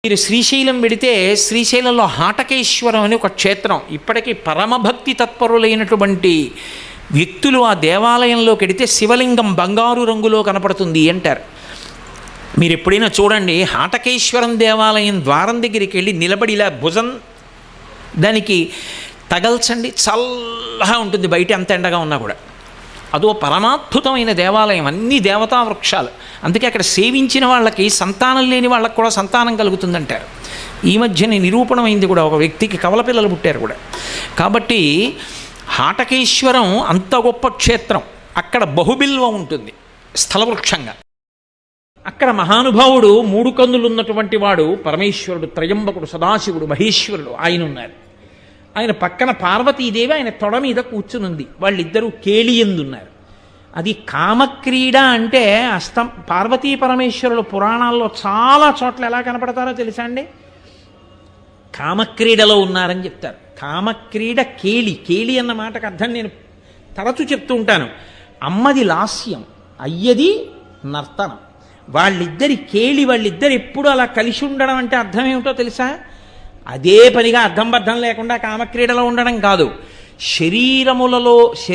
మీరు శ్రీశైలం వెడితే శ్రీశైలంలో హాటకేశ్వరం అని ఒక క్షేత్రం, ఇప్పటికీ పరమభక్తి తత్పరులైనటువంటి వ్యక్తులు ఆ దేవాలయంలోకి వెడితే శివలింగం బంగారు రంగులో కనపడుతుంది అంటారు. మీరు ఎప్పుడైనా చూడండి, హాటకేశ్వరం దేవాలయం ద్వారం దగ్గరికి వెళ్ళి నిలబడి ఇలా భుజం దానికి తగల్చండి, చల్లగా ఉంటుంది బయట ఎంత ఎండగా ఉన్నా కూడా. అదో పరమాద్భుతమైన దేవాలయం, అన్ని దేవతా వృక్షాలు. అందుకే అక్కడ సేవించిన వాళ్ళకి సంతానం లేని వాళ్ళకి కూడా సంతానం కలుగుతుందంటారు. ఈ మధ్యనే నిరూపణమైంది కూడా, ఒక వ్యక్తికి కవల పిల్లలు పుట్టారు కూడా. కాబట్టి హాటకేశ్వరం అంత గొప్ప క్షేత్రం. అక్కడ బహుబిల్వం ఉంటుంది స్థలవృక్షంగా. అక్కడ మహానుభావుడు 3 కన్నులు ఉన్నటువంటి వాడు పరమేశ్వరుడు, త్రయంబకుడు, సదాశివుడు, మహేశ్వరుడు ఆయన ఉన్నారు. ఆయన పక్కన పార్వతీదేవి ఆయన తొడ మీద కూర్చునుంది. వాళ్ళిద్దరూ కేళియందున్నారు. అది కామక్రీడ అంటే పార్వతీ పరమేశ్వరులు పురాణాల్లో చాలా చోట్ల ఎలా కనపడతారో తెలుసా అండి? కామక్రీడలో ఉన్నారని చెప్తారు. కామక్రీడ కేళి. కేళి అన్న మాటకు అర్థం నేను తరచు చెప్తూ ఉంటాను. అమ్మది లాస్యం, అయ్యది నర్తనం. వాళ్ళిద్దరి కేళి, వాళ్ళిద్దరు ఎప్పుడు అలా కలిసి ఉండడం అంటే అర్థం ఏమిటో తెలుసా? అదే పనిగా అర్థం బద్ధం లేకుండా కామక్రీడలో ఉండడం కాదు.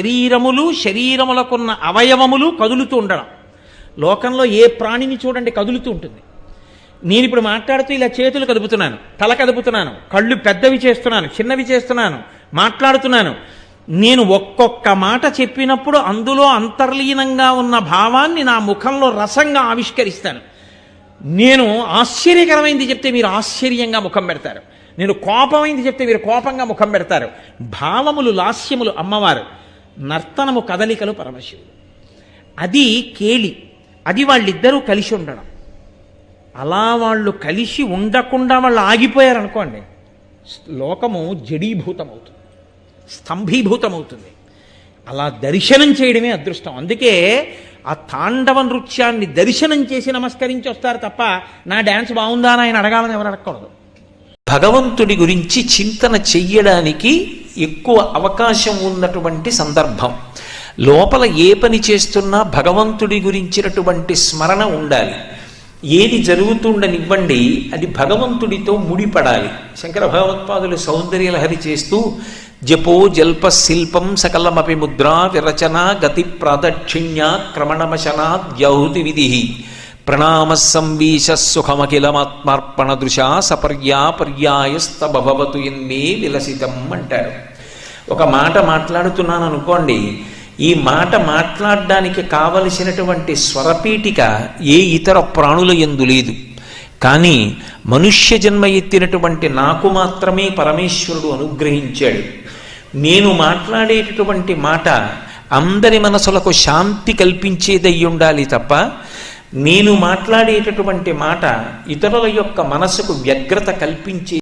శరీరములకున్న అవయవములు కదులుతూ ఉండడం. లోకంలో ఏ ప్రాణిని చూడండి కదులుతూ ఉంటుంది. నేను ఇప్పుడు మాట్లాడుతూ ఇలా చేతులు కదుపుతున్నాను, తల కదుపుతున్నాను, కళ్ళు పెద్దవి చేస్తున్నాను, చిన్నవి చేస్తున్నాను, మాట్లాడుతున్నాను. నేను ఒక్కొక్క మాట చెప్పినప్పుడు అందులో అంతర్లీనంగా ఉన్న భావాన్ని నా ముఖంలో రసంగా ఆవిష్కరిస్తాను. నేను ఆశ్చర్యకరమైంది చెప్తే మీరు ఆశ్చర్యంగా ముఖం పెడతారు. నేను కోపమైంది చెప్తే మీరు కోపంగా ముఖం పెడతారు. భావములు, లాస్యములు అమ్మవారు, నర్తనము, కదలికలు పరమశివుడు. అది కేళి. అది వాళ్ళిద్దరూ కలిసి ఉండడం. అలా వాళ్ళు కలిసి ఉండకుండా వాళ్ళు ఆగిపోయారనుకోండి, లోకము జడీభూతమవుతుంది, స్తంభీభూతమవుతుంది. అలా దర్శనం చేయడమే అదృష్టం. అందుకే ఆ తాండవ నృత్యాన్ని దర్శనం చేసి నమస్కరించి వస్తారు తప్ప నా డ్యాన్స్ బాగుందా అని ఆయన అడగాలని ఎవరు అడగకూడదు. భగవంతుడి గురించి చింతన చెయ్యడానికి ఎక్కువ అవకాశం ఉన్నటువంటి సందర్భం. లోపల ఏ పని చేస్తున్నా భగవంతుడి గురించినటువంటి స్మరణ ఉండాలి. ఏది జరుగుతుండనివ్వండి, అది భగవంతుడితో ముడిపడాలి. శంకర భగవత్పాదులు సౌందర్యలహరి చేస్తూ జపో జల్ప శిల్పం సకలమపి ముద్రా విరచన గతి ప్రాదక్షిణ్య క్రమణమశనా ద్యౌతి విధి ప్రణామ సంవీశ సుఖమఖిలమాత్మార్పణ దృశా సపర్యాపర్యాయస్తభవతు ఎన్మే విలసితం అంటారు. ఒక మాట మాట్లాడుతున్నాను అనుకోండి, ఈ మాట మాట్లాడడానికి కావలసినటువంటి స్వరపీఠిక ఏ ఇతర ప్రాణుల యందు లేదు. కానీ మనుష్య జన్మ ఎత్తినటువంటి నాకు మాత్రమే పరమేశ్వరుడు అనుగ్రహించాడు. నేను మాట్లాడేటటువంటి మాట అందరి మనసులకు శాంతి కల్పించేదై ఉండాలి తప్ప, నేను మాట్లాడేటటువంటి మాట ఇతరుల యొక్క మనసుకు వ్యగ్రత కల్పించే